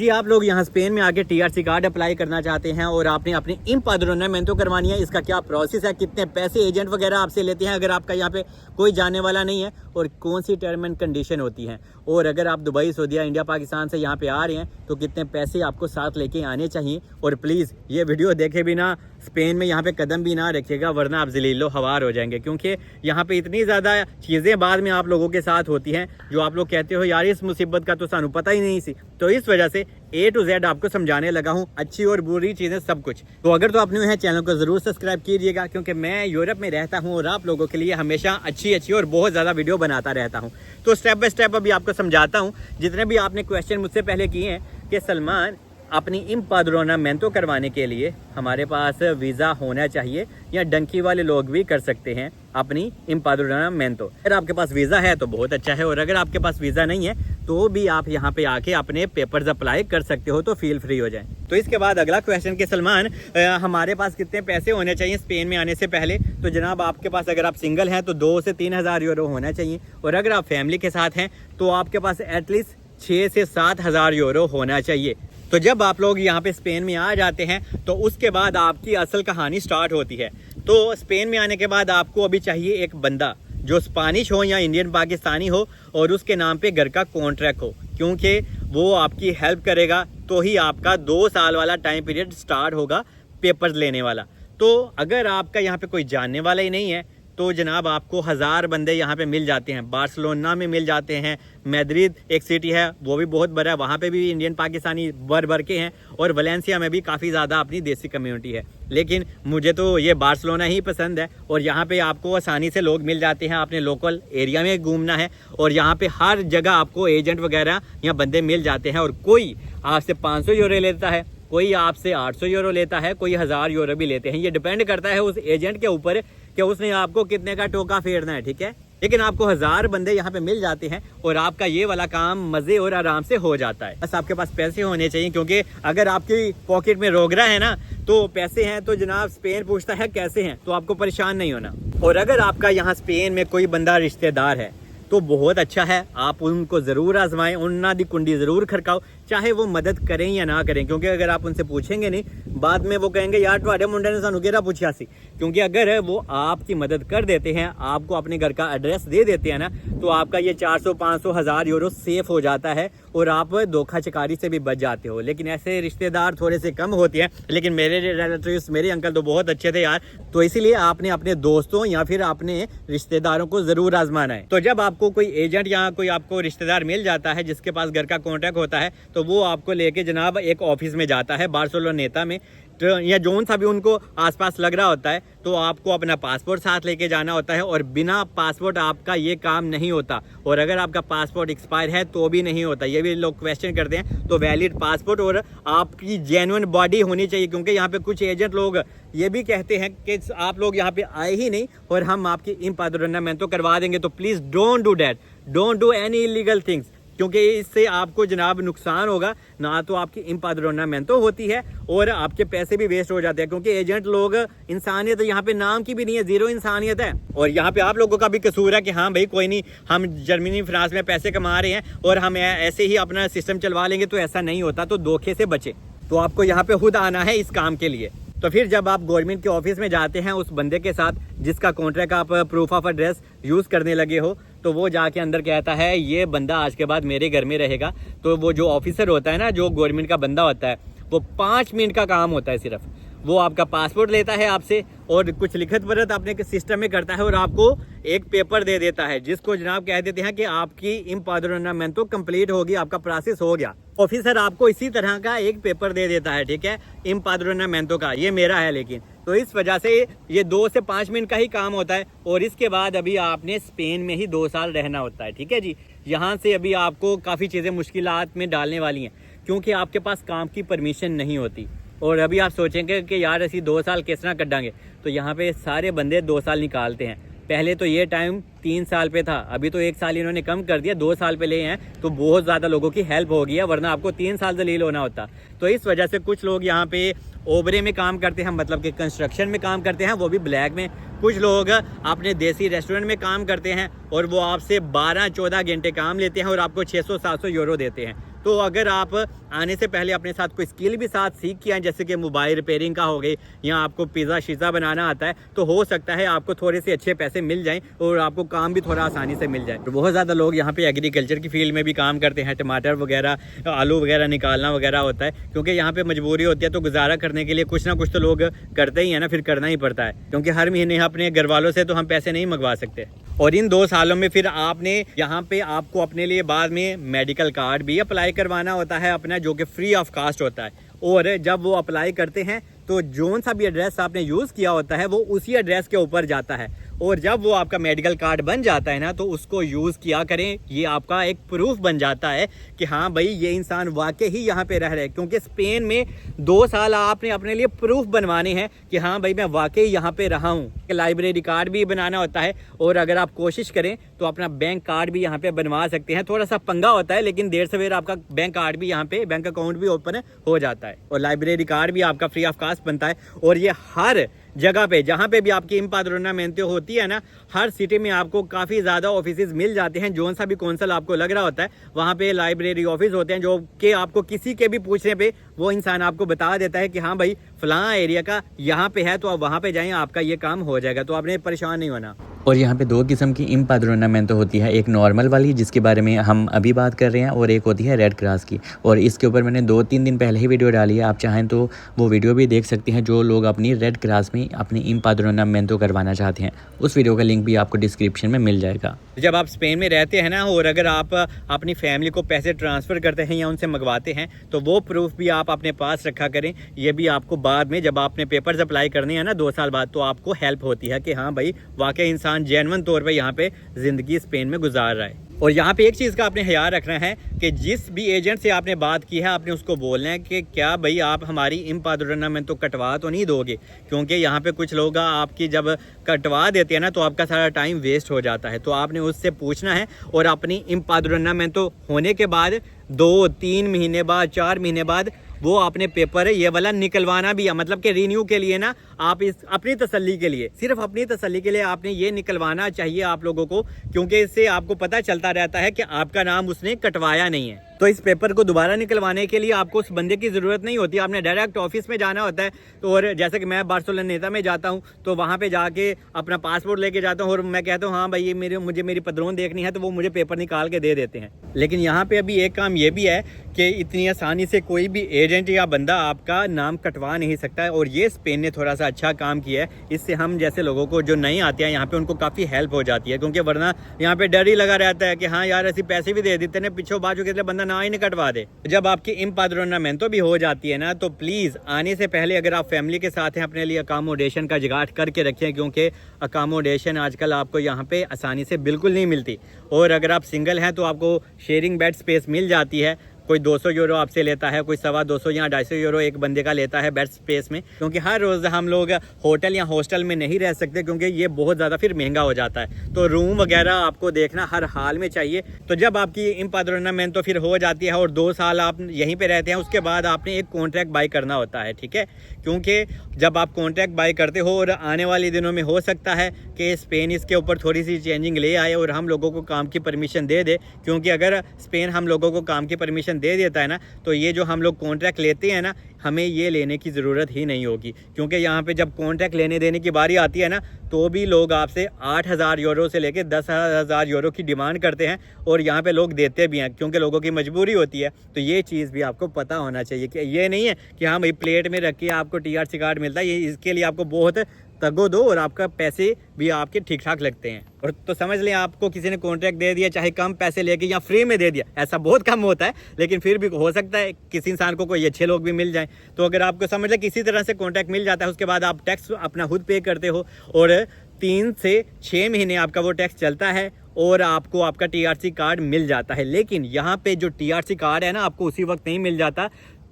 कि आप लोग यहाँ स्पेन में आके टीआरसी कार्ड अप्लाई करना चाहते हैं और आपने अपनी इम्पाद्रोनामेंतो करवानी है। इसका क्या प्रोसेस है, कितने पैसे एजेंट वगैरह आपसे लेते हैं अगर आपका यहाँ पे कोई जाने वाला नहीं है, और कौन सी टर्म एंड कंडीशन होती हैं, और अगर आप दुबई, सऊदीया, इंडिया, पाकिस्तान से यहाँ पे आ रहे हैं तो कितने पैसे आपको साथ लेके आने चाहिए। और प्लीज़ ये वीडियो देखे बिना स्पेन में यहाँ पे कदम भी ना रखिएगा, वरना आप जलीलो हवार हो जाएंगे, क्योंकि यहाँ पे इतनी ज़्यादा चीज़ें बाद में आप लोगों के साथ होती हैं जो आप लोग कहते हो यार इस मुसीबत का तो सानू पता ही नहीं सी। तो इस वजह से A to Z आपको समझाने लगा हूँ, अच्छी और बुरी चीज़ें सब कुछ। तो अगर तो आप न्यू हैं चैनल को ज़रूर सब्सक्राइब कीजिएगा, क्योंकि मैं यूरोप में रहता हूँ और आप लोगों के लिए हमेशा अच्छी और बहुत ज़्यादा वीडियो बनाता रहता हूँ। तो स्टेप बाय स्टेप अभी आपको समझाता हूँ। जितने भी आपने क्वेश्चन मुझसे पहले किए हैं कि सलमान अपनी इम्पाद्रोनामेंतो करवाने के लिए हमारे पास वीज़ा होना चाहिए या डंकी वाले लोग भी कर सकते हैं अपनी इम्पाद्रोनामेंतो। अगर आपके पास वीज़ा है तो बहुत अच्छा है, और अगर आपके पास वीज़ा नहीं है तो भी आप यहाँ पे आके अपने पेपर्स अप्लाई कर सकते हो, तो फील फ्री हो जाए। तो इसके बाद अगला क्वेश्चन कि सलमान हमारे पास कितने पैसे होने चाहिए स्पेन में आने से पहले। तो जनाब आपके पास अगर आप सिंगल हैं तो 2 से 3 हज़ार यूरो होना चाहिए, और अगर आप फैमिली के साथ हैं तो आपके पास एटलीस्ट 6 से 7 हज़ार यूरो होना चाहिए। तो जब आप लोग यहाँ पे स्पेन में आ जाते हैं तो उसके बाद आपकी असल कहानी स्टार्ट होती है। तो स्पेन में आने के बाद आपको अभी चाहिए एक बंदा जो स्पानिश हो या इंडियन पाकिस्तानी हो, और उसके नाम पे घर का कॉन्ट्रैक्ट हो, क्योंकि वो आपकी हेल्प करेगा तो ही आपका 2 साल वाला टाइम पीरियड स्टार्ट होगा पेपर्स लेने वाला। तो अगर आपका यहाँ पे कोई जानने वाला ही नहीं है तो जनाब आपको 1000 बंदे यहाँ पे मिल जाते हैं। बार्सिलोना में मिल जाते हैं, मैद्रिद एक सिटी है वो भी बहुत बड़ा है, वहाँ पे भी इंडियन पाकिस्तानी भर के हैं, और वलेंसिया में भी काफ़ी ज़्यादा अपनी देसी कम्युनिटी है। लेकिन मुझे तो ये बार्सिलोना ही पसंद है, और यहाँ पे आपको आसानी से लोग मिल जाते हैं। आपने लोकल एरिया में घूमना है और यहाँ पे हर जगह आपको एजेंट वगैरह या बंदे मिल जाते हैं, और कोई आपसे 500 यूरो लेता है, कोई आपसे 800 यूरो लेता है, कोई 1000 यूरो भी लेते हैं। ये डिपेंड करता है उस एजेंट के ऊपर कि उसने आपको कितने का टोका फेरना है, ठीक है। लेकिन आपको 1000 बंदे यहाँ पे मिल जाते हैं और आपका ये वाला काम मजे और आराम से हो जाता है। बस आपके पास पैसे होने चाहिए, क्योंकि अगर आपकी पॉकेट में रोगरा है ना तो पैसे हैं तो जनाब स्पेन पूछता है कैसे हैं, तो आपको परेशान नहीं होना। और अगर आपका यहाँ स्पेन में कोई बंदा रिश्तेदार है तो बहुत अच्छा है, आप उनको ज़रूर आजमाएं, उन्ना दी कुंडी ज़रूर खड़काओ, चाहे वो मदद करें या ना करें, क्योंकि अगर आप उनसे पूछेंगे नहीं बाद में वो कहेंगे यार तुम्हारे मुंडे ने सानू केरा पूछा सी। क्योंकि अगर वो आपकी मदद कर देते हैं, आपको अपने घर का एड्रेस दे देते हैं ना, तो आपका ये 400, 500, 1000 यूरो सेफ हो जाता है और आप धोखा चकारी से भी बच जाते हो। लेकिन ऐसे रिश्तेदार थोड़े से कम होते हैं, लेकिन मेरे रिलेटिव्स, मेरे अंकल तो बहुत अच्छे थे यार। तो इसीलिए आपने अपने दोस्तों या फिर अपने रिश्तेदारों को ज़रूर आजमाना है। तो जब आपको कोई एजेंट या कोई आपको रिश्तेदार मिल जाता है जिसके पास घर का कॉन्ट्रैक्ट होता है, तो वो आपको लेके जनाब एक ऑफिस में जाता है बार्सिलोनेटा में, तो या जोन सा भी उनको आसपास लग रहा होता है। तो आपको अपना पासपोर्ट साथ लेके जाना होता है, और बिना पासपोर्ट आपका ये काम नहीं होता, और अगर आपका पासपोर्ट एक्सपायर है तो भी नहीं होता। ये भी लोग क्वेश्चन करते हैं। तो वैलिड पासपोर्ट और आपकी जेन्युइन बॉडी होनी चाहिए, क्योंकि यहाँ पे कुछ एजेंट लोग ये भी कहते हैं कि आप लोग यहाँ पे आए ही नहीं और हम आपकी इम्पाद्रोनामेंतो करवा देंगे। तो please don't do that, don't do any illegal things, क्योंकि इससे आपको जनाब नुकसान होगा। ना तो आपकी इम्पाद्रोनामेंतो होती है और आपके पैसे भी वेस्ट हो जाते हैं, क्योंकि एजेंट लोग इंसानियत यहाँ पे नाम की भी नहीं है, जीरो इंसानियत है। और यहाँ पे आप लोगों का भी कसूर है कि हाँ भाई कोई नहीं, हम जर्मनी फ्रांस में पैसे कमा रहे हैं और हम ऐसे ही अपना सिस्टम चलवा लेंगे, तो ऐसा नहीं होता। तो धोखे से बचे। तो आपको यहाँ पे खुद आना है इस काम के लिए। तो फिर जब आप गवर्नमेंट के ऑफिस में जाते हैं उस बंदे के साथ जिसका कॉन्ट्रैक्ट आप प्रूफ ऑफ एड्रेस यूज़ करने लगे हो, तो वो जाके अंदर कहता है ये बंदा आज के बाद मेरे घर में रहेगा। तो वो जो ऑफिसर होता है ना, जो गवर्नमेंट का बंदा होता है, वो 5 मिनट का काम होता है सिर्फ। वो आपका पासपोर्ट लेता है आपसे और कुछ लिखत पढ़त अपने सिस्टम में करता है और आपको एक पेपर दे देता है, जिसको जनाब कह देते हैं कि आपकी इम्पाद्रोनामेंतो कंप्लीट होगी, आपका प्रोसेस हो गया। ऑफिसर आपको इसी तरह का एक पेपर दे देता है, ठीक है, इम्पाद्रोनामेंतो का, ये मेरा है। लेकिन तो इस वजह से ये 2 से 5 मिनट का ही काम होता है, और इसके बाद अभी आपने स्पेन में ही 2 साल रहना होता है, ठीक है जी। यहाँ से अभी आपको काफ़ी चीज़ें मुश्किलात में डालने वाली हैं, क्योंकि आपके पास काम की परमिशन नहीं होती। और अभी आप सोचेंगे कि यार ऐसी 2 साल किस तरह कटांगे, तो यहाँ पे सारे बंदे 2 साल निकालते हैं। पहले तो ये टाइम 3 साल पे था, अभी तो 1 साल इन्होंने कम कर दिया, 2 साल पे ले हैं, तो बहुत ज़्यादा लोगों की हेल्प हो गई है, वरना आपको 3 साल जलील होना होता। तो इस वजह से कुछ लोग यहाँ पे ओबरे में काम करते हैं, मतलब कि कंस्ट्रक्शन में काम करते हैं, वो भी ब्लैक में। कुछ लोग अपने देसी रेस्टोरेंट में काम करते हैं और वो आपसे 12-14 घंटे काम लेते हैं और आपको 600-700 यूरो देते हैं। तो अगर आप आने से पहले अपने साथ कोई स्किल भी साथ सीख के आए, जैसे कि मोबाइल रिपेयरिंग का हो गई या आपको पिज़्ज़ा शिज़्ज़ा बनाना आता है, तो हो सकता है आपको थोड़े से अच्छे पैसे मिल जाएं और आपको काम भी थोड़ा आसानी से मिल जाए। तो बहुत ज़्यादा लोग यहाँ पे एग्रीकल्चर की फील्ड में भी काम करते हैं, टमाटर वगैरह, आलू वगैरह निकालना वगैरह होता है, क्योंकि यहाँ पे मजबूरी होती है, तो गुजारा करने के लिए कुछ ना कुछ तो लोग करते ही है ना, फिर करना ही पड़ता है, क्योंकि हर महीने अपने घर वालों से तो हम पैसे नहीं मंगवा सकते। और इन 2 सालों में फिर आपने यहाँ पे आपको अपने लिए बाद में मेडिकल कार्ड भी अप्लाई करवाना होता है अपना, जो कि फ्री ऑफ कास्ट होता है। और जब वो अप्लाई करते हैं तो जोन सा भी एड्रेस आपने यूज़ किया होता है वो उसी एड्रेस के ऊपर जाता है। और जब वो आपका मेडिकल कार्ड बन जाता है ना, तो उसको यूज़ किया करें, ये आपका एक प्रूफ बन जाता है कि हाँ भाई ये इंसान वाकई ही यहाँ पे रह रहे हैं। क्योंकि स्पेन में 2 साल आपने अपने लिए प्रूफ बनवाने हैं कि हाँ भाई मैं वाकई यहाँ पे रहा हूँ। लाइब्रेरी कार्ड भी बनाना होता है, और अगर आप कोशिश करें तो अपना बैंक कार्ड भी यहाँ पे बनवा सकते हैं। थोड़ा सा पंगा होता है, लेकिन देर सवेर आपका बैंक कार्ड भी यहाँ पे, बैंक अकाउंट भी ओपन हो जाता है, और लाइब्रेरी कार्ड भी आपका फ्री ऑफ कास्ट बनता है। और ये हर जगह पे जहाँ पे भी आपकी एम्पाद्रोनामेंतो होती है ना, हर सिटी में आपको काफ़ी ज़्यादा ऑफिसेज मिल जाते हैं। जोन सा भी कौंसल आपको लग रहा होता है वहाँ पे लाइब्रेरी ऑफिस होते हैं, जो कि आपको किसी के भी पूछने पे वो इंसान आपको बता देता है कि हाँ भाई फलां एरिया का यहाँ पे है, तो आप वहाँ पे जाएं, आपका ये काम हो जाएगा, तो आपने परेशान नहीं होना। और यहाँ पे 2 किस्म की एम्पाद्रोनामेंतो होती है, एक नॉर्मल वाली जिसके बारे में हम अभी बात कर रहे हैं, और एक होती है रेड क्रॉस की। और इसके ऊपर मैंने 2-3 दिन पहले ही वीडियो डाली है, आप चाहें तो वो वीडियो भी देख सकते हैं, जो लोग अपनी रेड क्रॉस में अपनी एम्पाद्रोनामेंतो करवाना चाहते हैं। उस वीडियो का लिंक भी आपको डिस्क्रिप्शन में मिल जाएगा। जब आप स्पेन में रहते हैं ना, और अगर आप अपनी फैमिली को पैसे ट्रांसफ़र करते हैं या उनसे मंगवाते हैं, तो वो प्रूफ भी आप अपने पास रखा करें। ये भी आपको बाद में जब आपने पेपर्स अप्लाई करने हैं ना 2 साल बाद, तो आपको हेल्प होती है कि हाँ भाई वाकई इंसान जेन्युइन तौर पे यहाँ पे ज़िंदगी स्पेन में गुजार रहा है। और यहाँ पे एक चीज़ का आपने ख्याल रखना है कि जिस भी एजेंट से आपने बात की है, आपने उसको बोलना है कि क्या भाई आप हमारी एम्पाद्रोनामेंतो कटवा तो नहीं दोगे, क्योंकि यहाँ पे कुछ लोग आपकी जब कटवा देते हैं ना, तो आपका सारा टाइम वेस्ट हो जाता है। तो आपने उससे पूछना है, और अपनी एम्पाद्रोनामेंतो होने के बाद 2-3 महीने बाद, 4 महीने बाद वो आपने पेपर ये वाला निकलवाना भी है। मतलब कि रीन्यू के लिए ना, आप इस अपनी तसल्ली के लिए, सिर्फ अपनी तसल्ली के लिए आपने ये निकलवाना चाहिए आप लोगों को, क्योंकि इससे आपको पता चलता रहता है कि आपका नाम उसने कटवाया नहीं है। तो इस पेपर को दोबारा निकलवाने के लिए आपको उस बंदे की ज़रूरत नहीं होती, आपने डायरेक्ट ऑफिस में जाना होता है। तो और जैसे कि मैं बार्सिलोना में जाता हूँ, तो वहाँ पे जाके अपना पासपोर्ट लेके जाता हूँ, और मैं कहता हूँ हाँ भाई ये मुझे मेरी पदरोन देखनी है, तो वो मुझे पेपर निकाल के दे देते हैं। लेकिन यहाँ पे अभी एक काम ये भी है कि इतनी आसानी से कोई भी एजेंट या बंदा आपका नाम कटवा नहीं सकता है। और ये स्पेन ने थोड़ा सा अच्छा काम किया है, इससे हम जैसे लोगों को जो नहीं आते हैं यहाँ पे, उनको काफ़ी हेल्प हो जाती है। क्योंकि वरना यहाँ पे डर ही लगा रहता है कि हाँ यार ऐसे पैसे भी दे देते हैं, पिछो बाजू के लिए बंदा ना ही नहीं कटवा दे। जब आपकी एम्पाद्रोनामेंतो भी हो जाती है ना, तो प्लीज़ आने से पहले अगर आप फैमिली के साथ हैं, अपने लिए अकोमोडेशन का जुगाड़ करके रखें, क्योंकि अकोमोडेशन आजकल आपको यहाँ पे आसानी से बिल्कुल नहीं मिलती। और अगर आप सिंगल हैं तो आपको शेयरिंग बेड स्पेस मिल जाती है, कोई 200 यूरो आपसे लेता है, कोई 250 या 250 यूरो एक बंदे का लेता है बेड स्पेस में। क्योंकि हर रोज़ हम लोग होटल या हॉस्टल में नहीं रह सकते, क्योंकि ये बहुत ज़्यादा फिर महंगा हो जाता है। तो रूम वगैरह आपको देखना हर हाल में चाहिए। तो जब आपकी एम्पाद्रोनामेंतो फिर हो जाती है और 2 साल आप यहीं पर रहते हैं, उसके बाद आपने एक कॉन्ट्रैक्ट बाई करना होता है, ठीक है। क्योंकि जब आप कॉन्ट्रैक्ट बाई करते हो, और आने वाले दिनों में हो सकता है कि स्पेन इसके ऊपर थोड़ी सी चेंजिंग ले आए और हम लोगों को काम की परमिशन दे दे। क्योंकि अगर स्पेन हम लोगों को काम की परमिशन दे देता है ना, तो ये जो हम लोग कॉन्ट्रैक्ट लेते हैं ना, हमें ये लेने की ज़रूरत ही नहीं होगी। क्योंकि यहाँ पे जब कॉन्ट्रैक्ट लेने देने की बारी आती है ना, तो भी लोग आपसे 8,000 यूरो से लेकर 10,000 यूरो की डिमांड करते हैं, और यहाँ पे लोग देते भी हैं, क्योंकि लोगों की मजबूरी होती है। तो ये चीज़ भी आपको पता होना चाहिए कि ये नहीं है कि हाँ भाई प्लेट में रख के आपको TRC कार्ड मिलता है। ये इसके लिए आपको बहुत तगो दो, और आपका पैसे भी आपके ठीक ठाक लगते हैं। और तो समझ लें आपको किसी ने कॉन्ट्रैक्ट दे दिया, चाहे कम पैसे लेके या फ्री में दे दिया, ऐसा बहुत कम होता है, लेकिन फिर भी हो सकता है किसी इंसान को कोई अच्छे लोग भी मिल जाएं। तो अगर आपको समझ लें किसी तरह से कॉन्ट्रैक्ट मिल जाता है, उसके बाद आप टैक्स अपना खुद पे करते हो, और 3 से 6 महीने आपका वो टैक्स चलता है, और आपको आपका TRC कार्ड मिल जाता है। लेकिन यहाँ पे जो TRC कार्ड है ना, आपको उसी वक्त नहीं मिल जाता।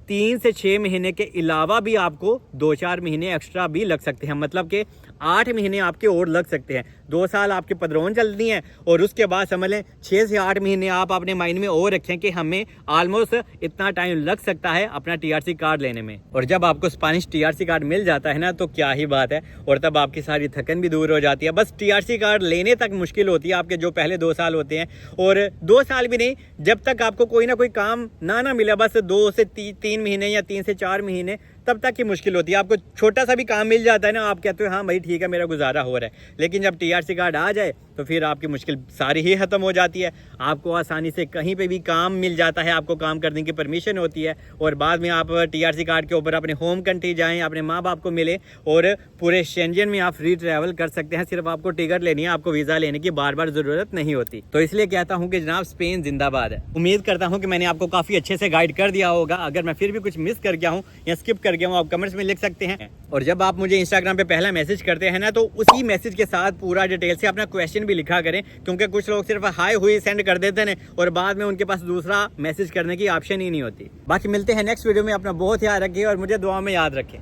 3 से 6 महीने के अलावा भी आपको 2-4 महीने एक्स्ट्रा भी लग सकते हैं, मतलब कि 8 महीने आपके और लग सकते हैं। 2 साल आपके पदरोन चलती हैं और उसके बाद समझ लें 6 से 8 महीने आप अपने माइंड में और रखें कि हमें ऑलमोस्ट इतना टाइम लग सकता है अपना टीआरसी कार्ड लेने में। और जब आपको स्पेनिश टीआरसी कार्ड मिल जाता है ना तो क्या ही बात है, और तब आपकी सारी थकन भी दूर हो जाती है। बस टीआरसी कार्ड लेने तक मुश्किल होती है आपके जो पहले 2 साल होते हैं, और 2 साल भी नहीं, जब तक आपको कोई ना कोई काम ना मिले, बस 2 से 3 महीने या 3 से 4 महीने तब तक की मुश्किल होती है। आपको छोटा सा भी काम मिल जाता है ना, आप कहते हो हाँ भाई ठीक है मेरा गुजारा हो रहा है। लेकिन जब टीआरसी कार्ड आ जाए तो फिर आपकी मुश्किल सारी ही ख़त्म हो जाती है। आपको आसानी से कहीं पे भी काम मिल जाता है, आपको काम करने की परमिशन होती है, और बाद में आप टीआरसी कार्ड के ऊपर अपने होम कंट्री जाएं, अपने माँ बाप को मिले, और पूरे शेंजन में आप फ्री ट्रैवल कर सकते हैं। सिर्फ आपको टिकट लेनी है, आपको वीज़ा लेने की बार बार ज़रूरत नहीं होती। तो इसलिए कहता हूँ कि जनाब स्पेन जिंदाबाद है। उम्मीद करता हूँ कि मैंने आपको काफ़ी अच्छे से गाइड कर दिया होगा। अगर मैं फिर भी कुछ मिस कर गया हूँ या स्किप कर गया हूँ, आप कमेंट्स में लिख सकते हैं। और जब आप मुझे इंस्टाग्राम पे पहला मैसेज करते हैं ना, तो उसी मैसेज के साथ पूरा डिटेल से अपना क्वेश्चन भी लिखा करें, क्योंकि कुछ लोग सिर्फ हाय हुई सेंड कर देते हैं और बाद में उनके पास दूसरा मैसेज करने की ऑप्शन ही नहीं होती। बाकी मिलते हैं नेक्स्ट वीडियो में। अपना बहुत ख्याल रखिए और मुझे दुआ में याद रखें।